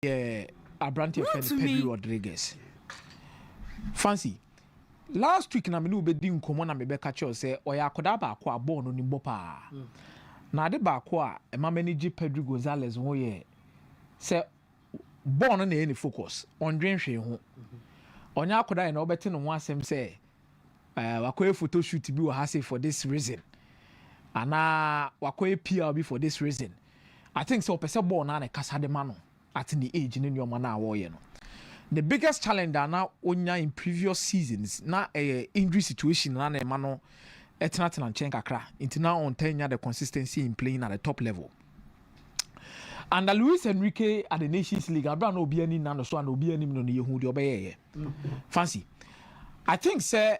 Yeah, Abrante friend Pedri Rodriguez. Fancy. Last week na me no be di nkomo na me be ka che say oya akoda ba akwa ball no ni bo pa. Na de ba akwa e ma manage Pedri Gonzalez ho ye. Say ball no na any focus on dwenhwe ho. Onya akoda na obete no ho asem say wakoye photo shoot bi wo ha say for this reason. Ana wakoye PR bi for this reason. I think so pese ball na kasa de ma no at the age ni nyoma na wo ye no. The biggest challenge now onya in previous seasons na injury situation na na no etna chen kakra into now on tenya the consistency in playing at the top level. And Luis Enrique at the Nations League abra no obi ani na no so and obi ani no ye hu de obeye. Fancy. I think say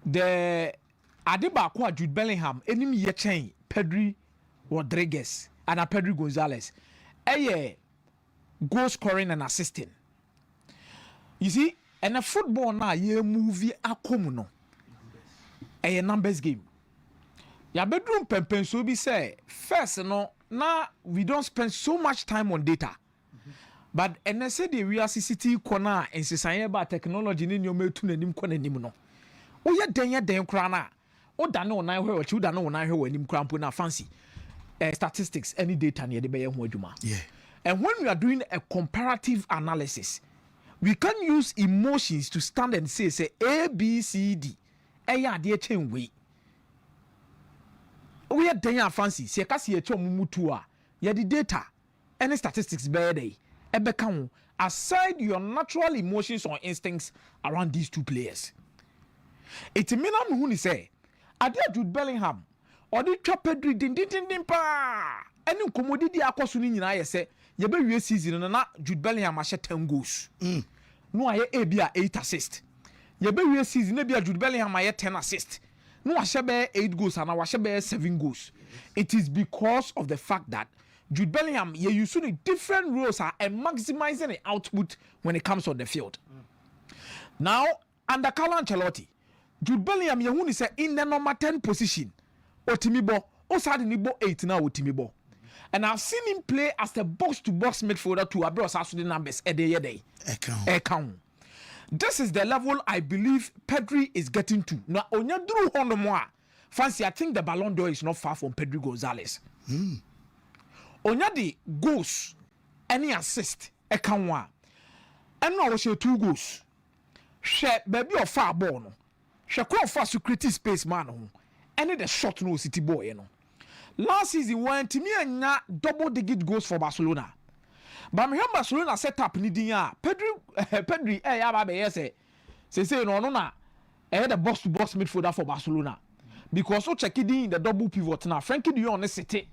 the Adeba kwa Jude Bellingham enim ye chen Pedri Rodriguez and Pedri Gonzalez. Goal scoring and assisting. You see, and a football now ye movie akomu no. A numbers game. Ya bedroom pempen so be say first no now we don't spend so much time on data. But and say the real CCTV corner and say about technology in your metu nanim kwana nim no. O ye den kra na. O da no na hwe o chi da no na hwe wanim kra mpo na fancy. Statistics any data near the be ho adwuma. Yeah. And when we are doing a comparative analysis, we can use emotions to stand and say A, B, C, D. Eya de chain way. We are doing fancy. Se kasi e chomutu a. Ya the data. Any statistics be dey. Ebe kan aside your natural emotions or instincts around these two players. It mean am hu ni say ade Jude Bellingham or the Pedri din pa. Any commodity akoso ni nyina ye say ye be wie season na Jude Bellingham a 10 goals. No aye ebia 8 assists. Ye be wie season na bia Jude Bellingham a 10 assists. No a be 8 goals and a be 7 goals. It is because of the fact that Jude Bellingham ye using different roles and maximizing the output when it comes on the field. Now under Carlo Ancelotti, Jude Bellingham ye hu say in the number 10 position. Otimibo, osade ni bo 8 na Otimibo. And I've seen him play as a box-to-box midfielder to abroad as the numbers a day. This is the level I believe Pedri is getting to. Now, onya duru hono moa. Fancy, I think the Ballon d'Or is not far from Pedri Gonzalez. Onya the goals, any assist, ekanwa. And now was 2 goals. She baby of far ball no. She call for security space man no. Any the shot no city boy you know. Last season when Timmy and double-digit goals for Barcelona. But me Barcelona set up ni dia Pedri ya ba say no na the box to box midfielder for Barcelona. Because so check it in the double pivot now. Frankie de Jong city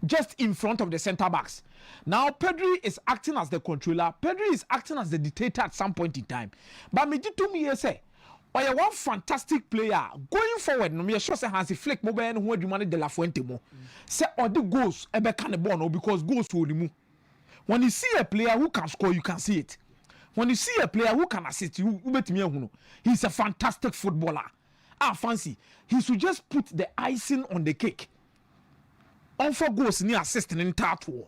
just in front of the center backs. Now Pedri is acting as the controller. Pedri is acting as the dictator at some point in time. But me to me say or one fantastic player going forward. No, me sure say Hansi Flick mo be no ho adwuma de La Fuente mo. Say all the goals e be can the ball no because goals will remove. When you see a player who can score, you can see it. When you see a player who can assist, you betimi ehunu. He's a fantastic footballer. Fancy. He should just put the icing on the cake. On for goals ni assist in tattoo.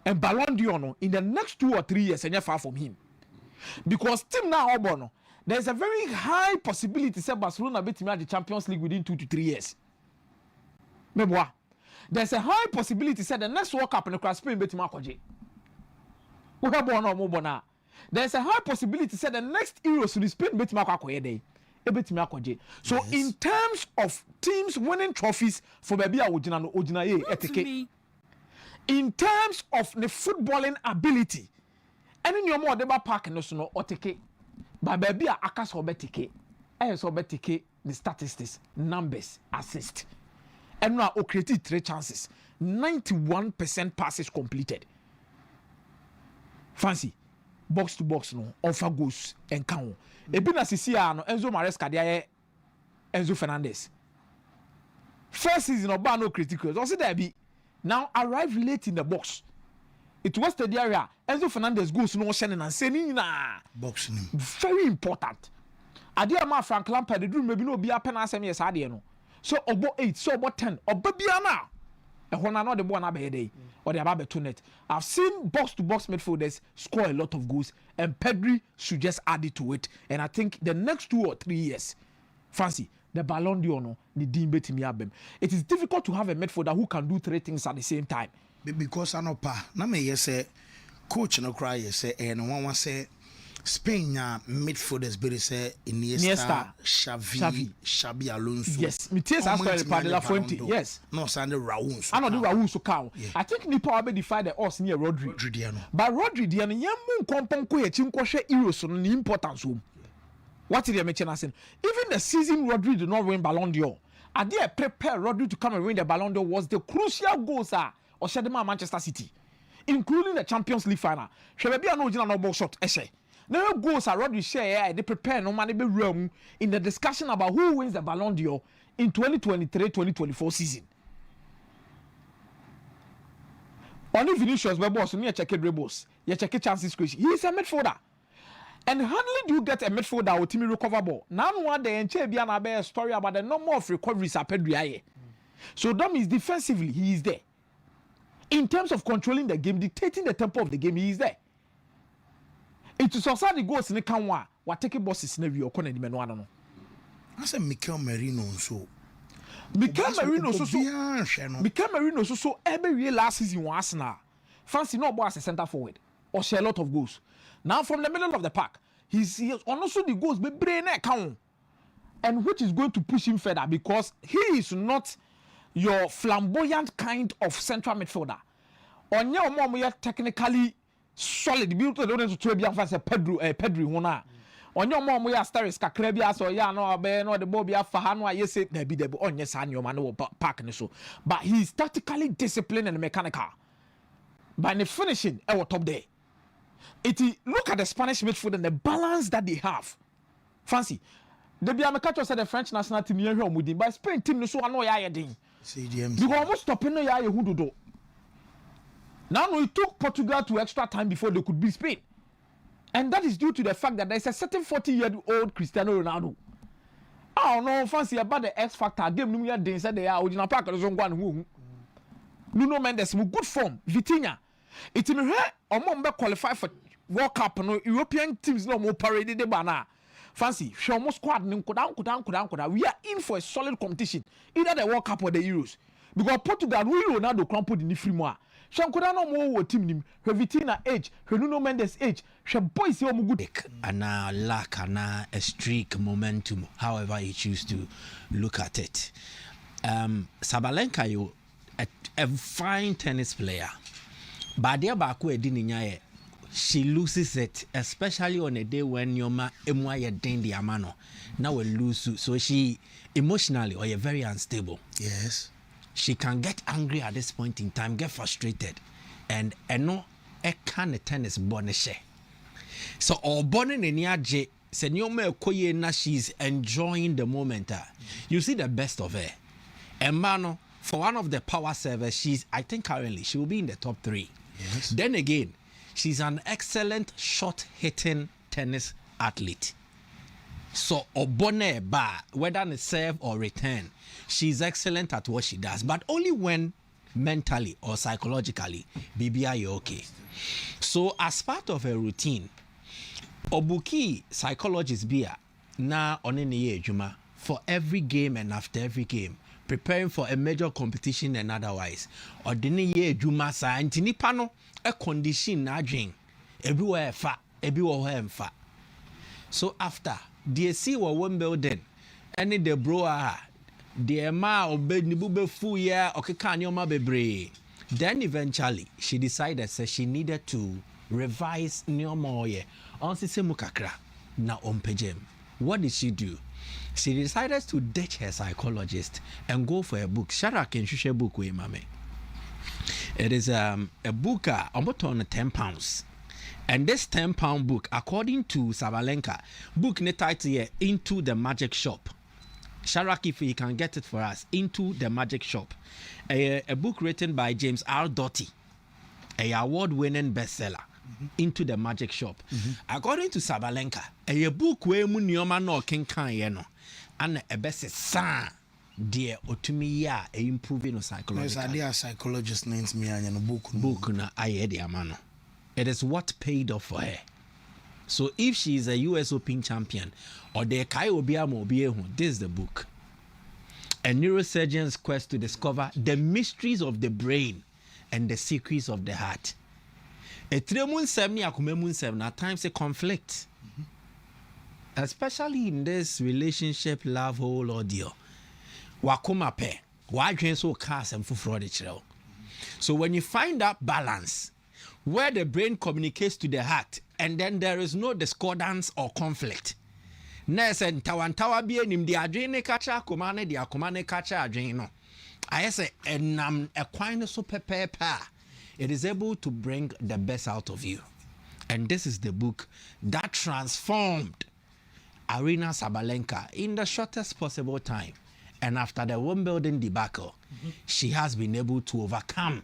And Ballon d'Or no in the next 2 or 3 years and you're far from him. Because team now Obono. There's a very high possibility that Barcelona beat the Champions League within 2 to 3 years. Meboa. There's a high possibility that the next World Cup in the Spain beat Makoje. There's a high possibility that the next Euros in Spain beat Makoje. So yes. In terms of teams winning trophies for baby Ojina in terms of the footballing ability, any new more deba park no so oteke. But baby akas obetike. Obetike the statistics, numbers, assist. And now created 3 chances. 91% passes completed. Fancy. Box to box no. Offer goals and count. Ebina Sisia no Enzo Maresca dia Enzo Fernandez. First season of no critical. Also there be now arrive late in the box. It was the area Enzo Fernandez goes no shining and saying na boxing. Very important. Adia ma Frank Lampard the dream maybe no be a pen as yes ade no. So obo 8 so obo 10 obo bia na e ho na no de bo na be dey or the Ababeto net. I've seen box-to-box midfielders score a lot of goals, and Pedri should just add it to it. And I think the next 2 or 3 years, fancy, the Ballon d'Or, no, the Dimbe Timiabem. It is difficult to have a midfielder who can do 3 things at the same time. Because I know, na me say, coach no cry, say, and one say, Spain midfielders be say Iniesta, Xavi Alonso. Yes, me tears as well La Fuente. Yes. No, Sande Raul. I know the Raul so cow. I think Nipa be defy the us near Rodri. But Rodri Diana yamu komponko ye chinko she Euros no importance home. What did you mention as in? Even the season Rodri did not win Ballon d'Or. I did prepare Rodri to come and win the Ballon d'Or was the crucial goals or Shadema Manchester City, including the Champions League final. Shebebi no original no shot eshe. Now goals are Rodri share they prepare no money be realm in the discussion about who wins the Ballon d'Or in 2023-2024 season. Only Vinicius be boss me check dribbles, you check chances creation. He is a midfielder. And hardly do you get a midfielder or team recover ball. Now one day and be a story about the number of recoveries at Pedri. So that means defensively he is there. In terms of controlling the game, dictating the tempo of the game, he is there. It is also the goals in the Kanwa. What taking bosses in the corner in the Menuano. I said Mikel Merino so. Mikel Merino so every year last season was now. Fancy no boy as a centre forward or share a lot of goals. Now from the middle of the park, he has also the goals be brain account, and which is going to push him further because he is not your flamboyant kind of central midfielder. On your mom, we are technically solid. Beautiful, to be Pedri, Hona. On your mom, we are stars, Kakrebia, so ya no, no, the Bobia Fahano, yes, it may be the on yes, and your man park and so. But he is tactically disciplined and mechanical. By the finishing, our top day. Look at the Spanish midfield and the balance that they have. Fancy. The Biamakato said the French national team here with him, but Spain team so annoy ding. You almost stopping no ya who do. Now it took Portugal to extra time before they could beat Spain. And that is due to the fact that there's a certain 40-year-old Cristiano Ronaldo. Oh no, fancy about the X Factor game. No, they said they are original park. Nuno Mendes, good form. Vitinha. It's in here. Omombe qualify for World Cup. No European teams no more paraded the banner. Fancy, she almost squad. We are in for a solid competition, either the World Cup or the Euros. Because Portugal, we Ronaldo crumpled in the free more. Shankoda no more team nim. Her Vitina age, her Nuno Mendes age, she boys here good. Ana lack ana a streak momentum, however you choose to look at it. Sabalanka, you a fine tennis player, but there baku edini she loses it, especially on a day when Nyoma emwa dendi amano. Now we lose, so she emotionally or very unstable. Yes. She can get angry at this point in time, get frustrated, and no, a can tennis bonishe. So or bonin in yaje, Senyoma koye na she's enjoying the moment. You see the best of her. And Mano, for one of the power servers, I think currently she will be in the top 3. Yes. Then again, she's an excellent shot-hitting tennis athlete. So obone ba, whether in serve or return, she's excellent at what she does, but only when mentally or psychologically, BBI you're okay. So as part of her routine, Obuki psychologist Bia na onene juma for every game and after every game, preparing for a major competition and otherwise. Ordinary ye juma sa antini pano a condition na drink everywhere fa. So after the see what one building any the bro the ma obed ni bube fu ya okekanyoma bebre. Then eventually she decided that she needed to revise nyomoye on sisemu kakra na ompejem. What did she do? She decided to ditch her psychologist and go for a book. Sharak and Shusha book we mame. It is a book almost on £10. And this £10 book, according to Sabalanka, book ne title here, Into the Magic Shop. Sharak, if he can get it for us, Into the Magic Shop. A book written by James R. Doty, a award-winning bestseller. Into the Magic Shop. According to Sabalanka, a book where Munyoma no king kan yeno, and a best sa dear otumi ya improving no psychological. Yes, psychologist names me and book na aye de amano. It is what paid off for her. So if she is a US Open champion or the Kai Obiamo Obiehu, this is the book. A neurosurgeon's quest to discover the mysteries of the brain and the secrets of the heart. A 3-month at times a conflict. Especially in this relationship, love, whole ordeal. Wakuma pe, wadwen so cast and fufro. So when you find that balance, where the brain communicates to the heart, and then there is no discordance or conflict. Nurse and tawantawa be nim the adrene kacha komane the akomane kacha adrene no. I say enam equine so pepepa. It is able to bring the best out of you. And this is the book that transformed Arena Sabalenka in the shortest possible time. And after the Wimbledon debacle, she has been able to overcome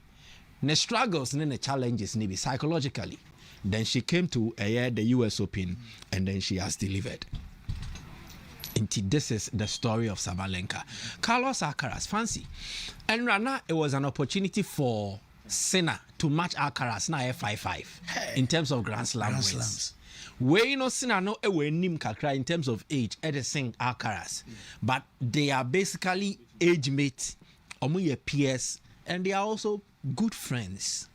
the struggles and the challenges maybe psychologically. Then she came to the US Open and then she has delivered. And this is the story of Sabalenka. Carlos Alcaraz, fancy. And right now, it was an opportunity for Sinner to match Alcaraz now 5-5 in terms of Grand Slam wins. We no Sinner no nim kakra in terms of age, sing Alcaraz. But they are basically age mates, peers, and they are also good friends.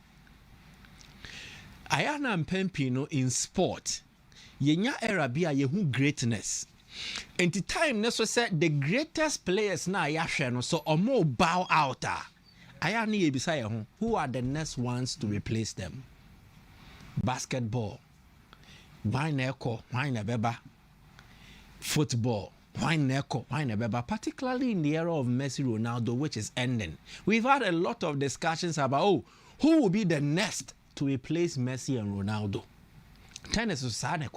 Ayana Mpempino in sport, yenya era bia yehu greatness. And the time Neso said the greatest players na yahwe no so omo bow out. Ayana yebisa who are the next ones to replace them? Basketball. Why neko? Why nebeba? Football. Why neko? Why nebeba? Particularly in the era of Messi Ronaldo, which is ending. We've had a lot of discussions about who will be the next to replace Messi and Ronaldo. Tennis is sad.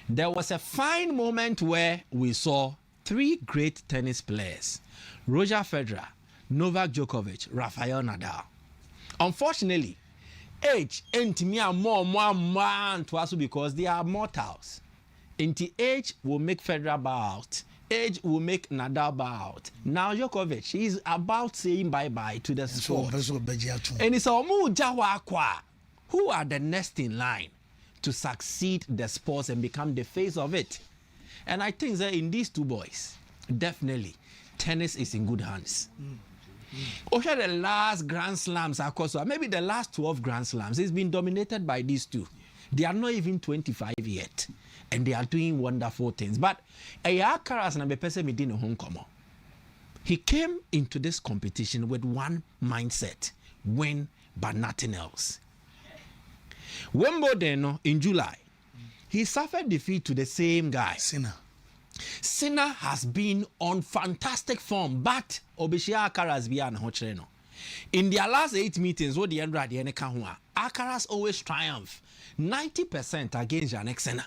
There was a fine moment where we saw 3 great tennis players: Roger Federer, Novak Djokovic, Rafael Nadal. Unfortunately, age ain't me more man to us because they are mortals. Into age will make Federer bow out. Age will make Nadal bow out. Now Djokovic is about saying bye-bye to the sport. And it's who are the next in line to succeed the sports and become the face of it. And I think that in these 2 boys, definitely, tennis is in good hands. Over the last Grand Slams, of course, maybe the last 12 Grand Slams, it's been dominated by these 2. They are not even 25 yet, and they are doing wonderful things. But Alcaraz na bepese me din home komo. He came into this competition with one mindset: win, but nothing else. Wimbledon in July, he suffered defeat to the same guy. Sinner has been on fantastic form, but Obishia Alcaraz biya na hochre no. In their last 8 meetings, what the end right the Alcaraz always triumph 90% against Jannik Sinner.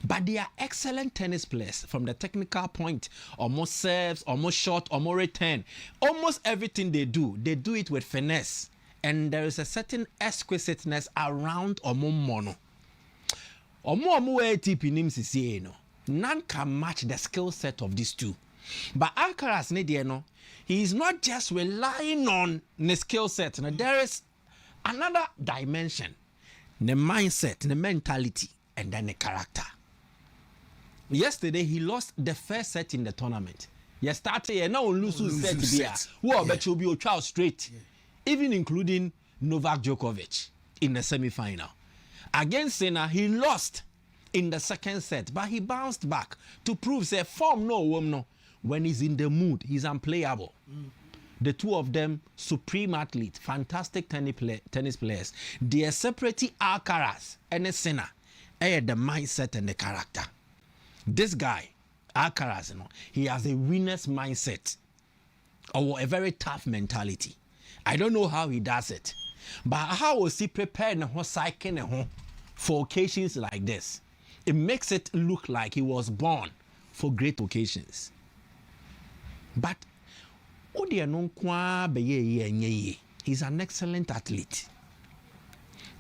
But they are excellent tennis players from the technical point. Almost serves, almost shot, almost return. Almost everything they do it with finesse. And there is a certain exquisiteness around Omo Mono. Omo ATP nim sisi no. None can match the skill set of these 2. But Alcaraz no, he is not just relying on the skill set. No, there is another dimension. The mindset, the mentality, and then the character. Yesterday, he lost the first set in the tournament. Yesterday, now lose set. Well, but you'll be a child straight. Even including Novak Djokovic in the semi-final. Against Sinner, he lost in the second set, but he bounced back to prove that form no. When he's in the mood, he's unplayable. The 2 of them, supreme athletes, fantastic tennis players. They are separately Alcaraz and Sinner. The mindset and the character. This guy, Alcaraz, he has a winner's mindset or a very tough mentality. I don't know how he does it, but how was he prepared for occasions like this? It makes it look like he was born for great occasions. But he's an excellent athlete.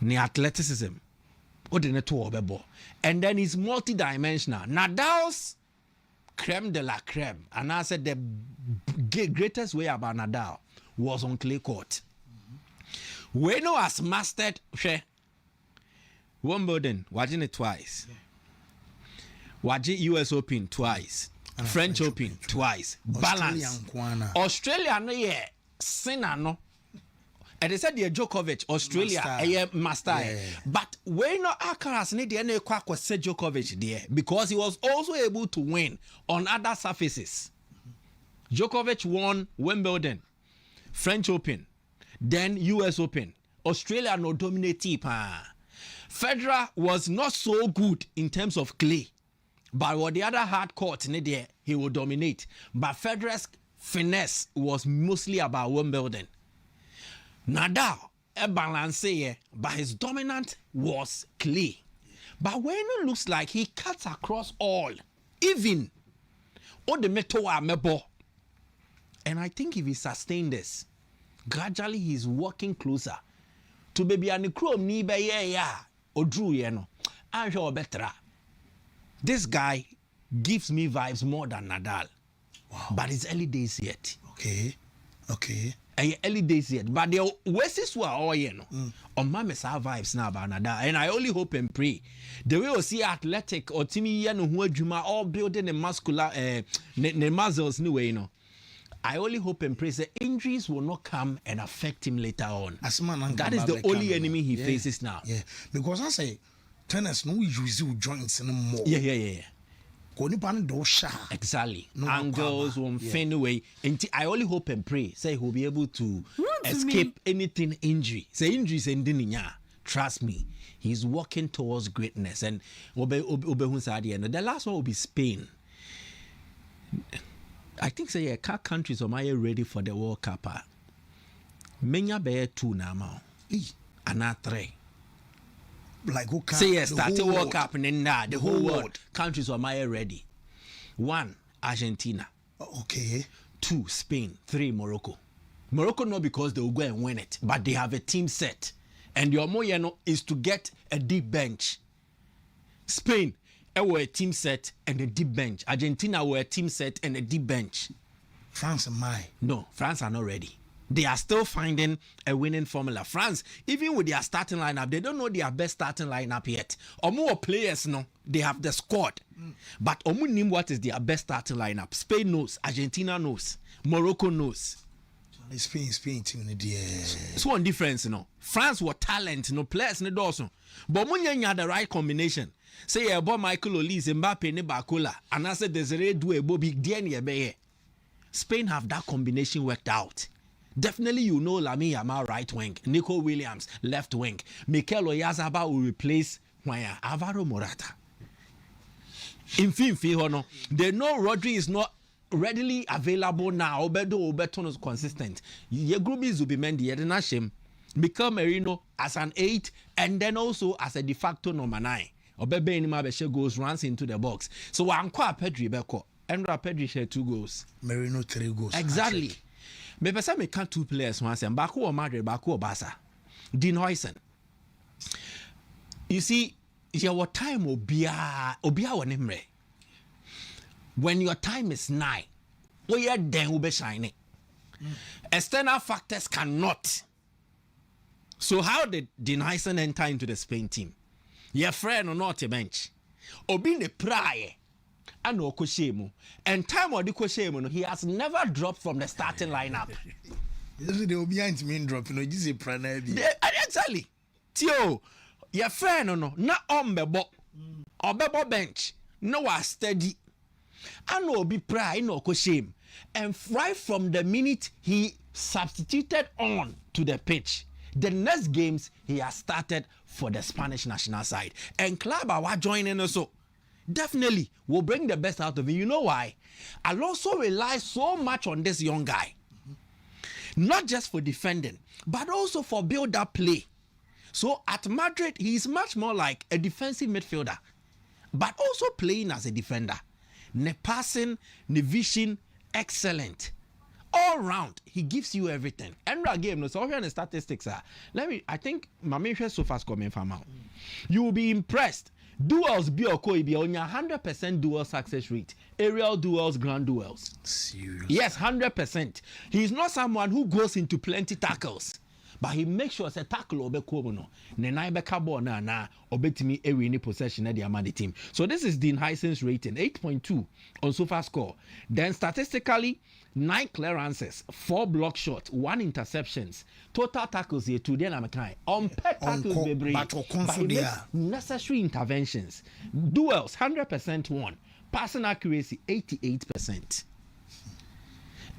The athleticism, and then he's multidimensional. Nadal's creme de la creme, and I said the greatest way about Nadal was on clay court. We know has mastered Wimbledon, watching it twice. Watching US Open twice. French Open twice. Balance. Australia no yeah. Sinner no. And they said the Djokovic, Australia, master. But when no Alcaraz need the quack was said Djokovic there because he was also able to win on other surfaces. Djokovic won Wimbledon, French Open, then US Open. Australia no dominate team. Federer was not so good in terms of clay, but what the other hard court there, he will dominate. But Federer's finesse was mostly about Wimbledon. Nadal, a balance, but his dominant was clay. But when it looks like he cuts across all, even all the metal are mebo. And I think if he sustains this, gradually he's walking closer to baby and the chrome ni be or drew I'm sure better. This guy gives me vibes more than Nadal. Wow. But it's early days yet. Okay. Early days yet. But the West were all on my messa vibes now about Nadal. And I only hope and pray. The way we see athletic or Timmy Yano who Juma all building the muscular the muscles new way, I only hope and pray that injuries will not come and affect him later on. That is the only enemy he faces now. Yeah. Because I say tennis no use joints anymore. Yeah. Exactly. No angles won't find away. And I only hope and pray say he'll be able to escape anything injury. Say injuries ending. Trust me, he's walking towards greatness. And the last one will be Spain. I think say countries are ready for the World Cup. Menya be 2 now. And 3. Like who say yes, start the World Cup and then the whole world countries are ready. 1, Argentina. Okay. 2, Spain. 3, Morocco. Morocco not because they will go and win it, but they have a team set. And your more is to get a deep bench. Spain were a team set and a deep bench. Argentina were a team set and a deep bench. France No, France are not ready. They are still finding a winning formula. France, even with their starting lineup, they don't know their best starting lineup yet. Or more players, they have the squad. But Omu name what is their best starting lineup. Spain knows, Argentina knows, Morocco knows. Spain team in the So one difference, France were talent, players in the also. But when you had the right combination, say about Michael Olise, Mbappe, ne Bakola, and I said Desiree Doué, Bobby Dieng, Spain have that combination worked out. Definitely, Lamine Yamal right wing, Nico Williams left wing, Mikel Oyarzabal will replace Alvaro Morata. In fin, they know Rodri is not readily available now. Obeton is consistent. Your group is Zubimendi, Edenashim, Mikel Merino as an 8, and then also as a de facto number 9. Obebe Inimabeshe goes runs into the box. So I'm quite Pedri Beko. Endra Pedri share 2 goals. Merino 3 goals. Exactly. Me pesa me can 2 players once and Baku or Madrid, Baku or Barca. Dean Huysen. You see, your time will be a when your time is nigh, we are then will be shining. External factors cannot. So how did Dean Huysen enter into the Spain team? Your friend or not a bench. Or being a prior. And Okoshemu. And time or the Koshemu, he has never dropped from the starting lineup. They will be anti-main drop, this is a pranabi. Exactly. Tio, your friend, not on bebo or bebo bench. No, are steady. And no be pride, no Koshemu. And right from the minute he substituted on to the pitch, the next games he has started for the Spanish national side. And club are joining also. Definitely will bring the best out of him. You know why? Alonso relies so much on this young guy. Not just for defending, but also for build-up play. So at Madrid, he is much more like a defensive midfielder, but also playing as a defender. Ne passing, ne vision, excellent. All round, he gives you everything. And game, so here the statistics are. I think my main so fast coming from out. You will be impressed. Duels be or be on 100% duel success rate. Aerial duels, ground duels. Serious. Yes, 100%. He's not someone who goes into plenty tackles. But he makes sure say tackle obe kobono. Nenai beka ball na obetimi every any possession at the Amadi team. So this is Dean Heisen's rating, 8.2 on SofaScore. Then statistically, 9 clearances, 4 block shots, 1 interceptions, total tackles here to the Namakai. On pet tackles but he makes necessary interventions. Duels 100% won. Passing accuracy 88%.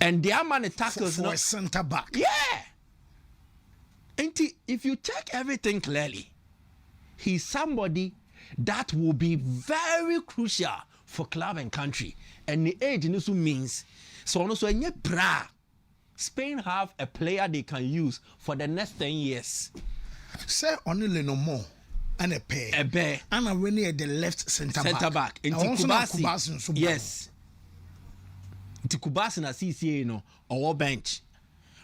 And the Amani tackles for a center back. Yeah. And if you check everything clearly, he's somebody that will be very crucial for club and country. And the age also means so also in pra Spain have a player they can use for the next 10 years. Say only no more and a pair. A bear. And I went near the left center back. Into Kubasi. Yes. Into Kubasi na CCA no or bench.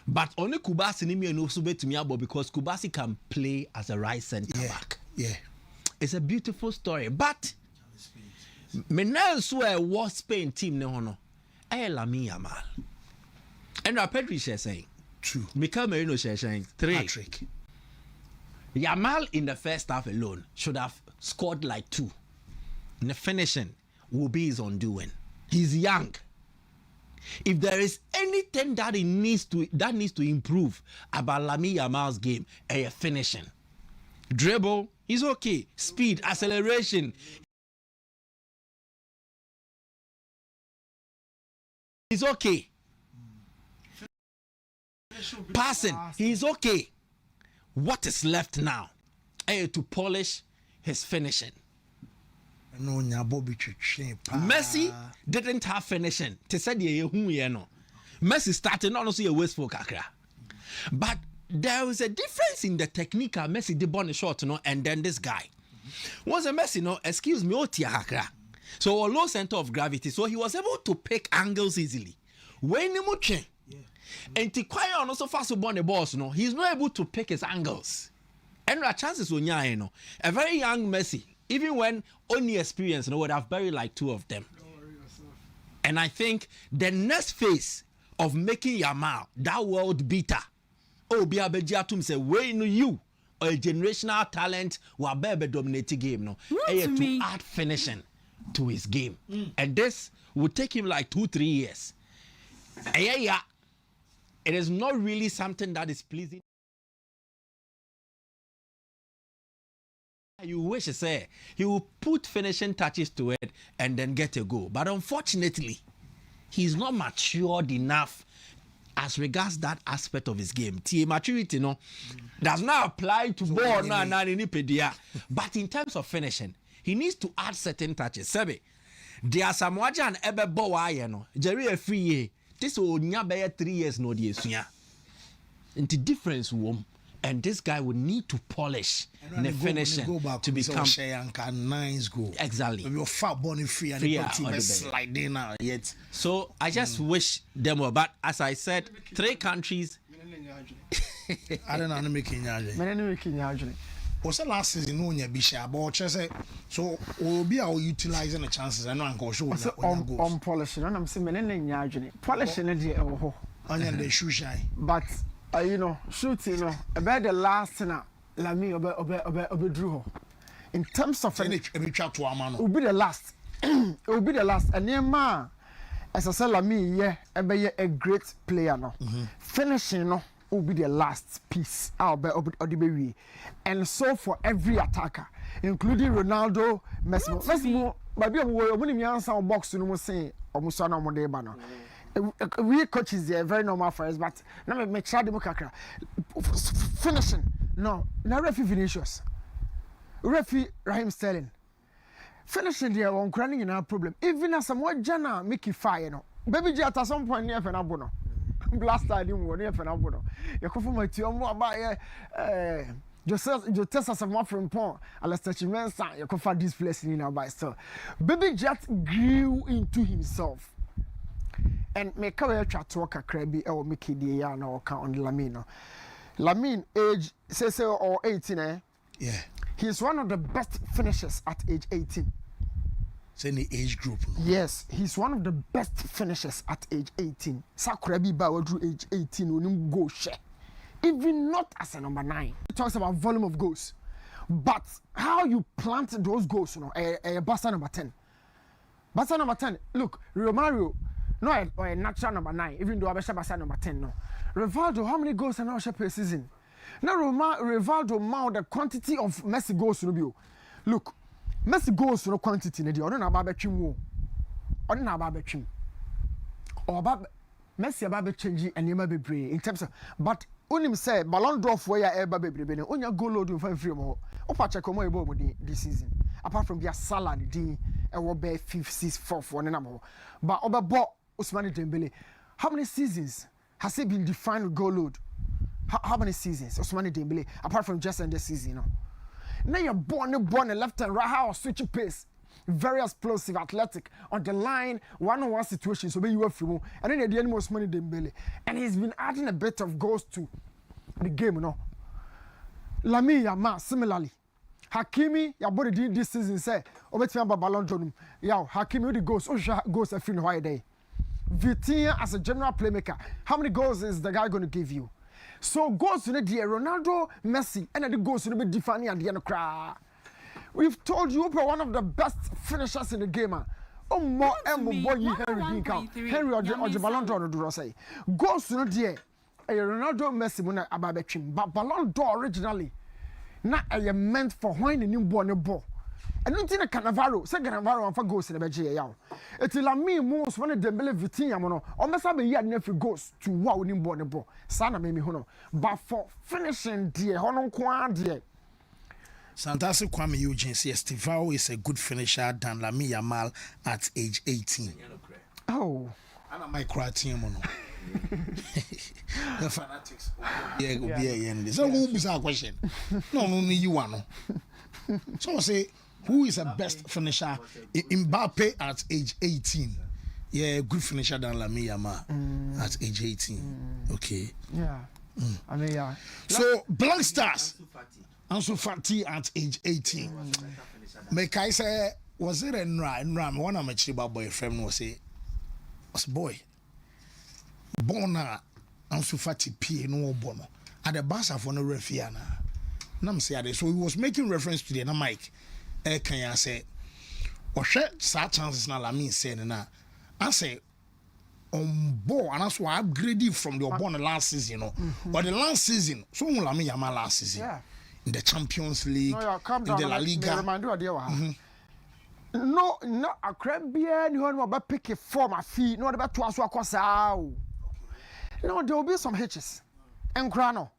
But only Kubasi ni me no sube to me about because Kubasi can play as a right center back. Yeah. It's a beautiful story. But me now so a war Spain team ne hono. Lamine Yamal. And Pedri share saying 2. Mikel Merino share saying 3. Patrick. Yamal in the first half alone should have scored like 2. And the finishing will be his undoing. He's young. If there is anything that he needs to improve about Lamine Yamal's game, finishing. Dribble, he's okay. Speed, acceleration. He's okay. Passing, he's okay. What is left now? To polish his finishing. Messi didn't have finishing. Messi started not also a wasteful kakra. But there was a difference in the technique. Messi did born a shot, and then this guy was a Messi, excuse me, so a low center of gravity. So he was able to pick angles easily. When he moved, and Tikwaya also fast born the boss, he's not able to pick his angles. And there are chances on a very young Messi. Even when only experience, would have buried like 2 of them. And I think the next phase of making Yamal that world beater, be a bejatum say, when you a generational talent will be dominating game, to add finishing to his game. And this will take him like 2-3 years. It is not really something that is pleasing. You wish to say he will put finishing touches to it and then get a goal. But unfortunately, he's not matured enough as regards that aspect of his game. Maturity does not apply to ball but in terms of finishing, he needs to add certain touches. Sebe, there are some wajan ebe bowa Jerry a free year. This will be 3 years no the into difference womb. And this guy would need to polish the finishing to become nice goal. Exactly. Your fat body free and the team sliding out yet. So I just wish them were. But as I said, 3 countries. I don't know making yaji. Was the last season no nya bisha but so we'll be utilizing the chances. I know I'm sure on polishing. I'm saying yaji. Polishing it onion the shoe shine. But shooting, about the last thing, Lamine obe drew. In terms of it will be the last. It will be the last. And Nema, as I said, Lamine, a great player. Finishing will be the last piece. And so for every attacker, including Ronaldo, Messi, but we are box to say, almost on Modebano. We coaches are very normal for us, but now me try the kakra finishing. No, now referee Vinicius, referee Raheem Sterling. Finishing there one crying in our problem. Even as some jana make it fire, baby J at some point near Fenabono. Blast I didn't want near Fenabono. You come from my team about just test us a from Pont, Alastair Chimensa, you come for this place in our by still. Baby Jet grew into himself. And make a chat to a crabby or Mickey Diana or count on Lamine. Lamine age says or 18, Yeah. He is one of the best finishers at age 18. It's in the age group. No? Yes, he's one of the best finishers at age 18. Sakrabi Bawa drew age 18 when him go share. Even not as a number 9. He talks about volume of goals. But how you plant those goals, you know, a Barca number 10. Barca number 10, look, Romario, no, a natural number 9, even though I wish Barca number 10, no. Rivaldo, how many goals are now per season? Now, Rivaldo mount the quantity of Messi goals, look, Messi goals, no quantity, I don't know about Chim. I don't know about Chim. Or about Messi about changing and you may be brave in terms of, but only say Ballon d'Or for your air baby, on your goal load in 5 free more. Opacha come away this season. Apart from their salary, and will be 5th, 6th, 4th, one number. But Oba Ousmane Dembele, how many seasons has he been defined with goal load? How many seasons Ousmane Dembele, apart from just in this season, you know? Now you're born left and right, how switch pace. Very explosive, athletic, on the line, one-on-one situations, so you are free. And then at the end, Ousmane Dembele. And he's been adding a bit of goals to the game, you know. Lamine Yamal, similarly. Hakimi, your body did this season, say, Obetian Ballon d'Or. Yeah, Hakimi, the goals a free no day. Vitinha, as a general playmaker, how many goals is the guy going to give you? So, goals in the year, Ronaldo, Messi, and the goals in the defining at the end of cry. We've told you we're one of the best finishers in the game. Oh, more and more boy, Henry or the Ballon d'Or, do I say? Goals to the year, a Ronaldo, Messi, Mona Ababechim, but Ballon d'Or originally, not a meant for when the newborn ball. And don't think a Cannavaro, second Cannavaro, and for goals in the Beja. It's Lamine moves when the Dembele Vitinha mono, almost have a year nephew goes to wow newborn ball. Sana made me hono, but for finishing, dear, Honon Quan, dear. Santasi Kwame Eugene says Estivao is a good finisher than Lamine Yamal at age 18. Oh. And I might cry to him. The fanatics. Yeah. So who is our question? No, only you one. So I say, who is the best finisher? Mbappe at age 18. Yeah, good finisher than Lamine Yamal at age 18. Okay. Yeah. I mean, yeah. So, Blank Stars. Ansu Fati at age 18. Make I say, was it a Nram? One of my chiba boyfriend was boy. Bona Ansu Fati P no bono. At the Barca for no refiana. Nam say so he was making reference to the mic. Can you say, or share such chances na Lamine saying na? I say, on board, and that's why I upgraded from the born last season, you know. But the last season, so Lamine Yamal last season. Yeah. In the Champions League, in the La Liga. No, a crab beer, you know about pick a form of fee, not about 2 hours. No, there will be some hitches. And Grano.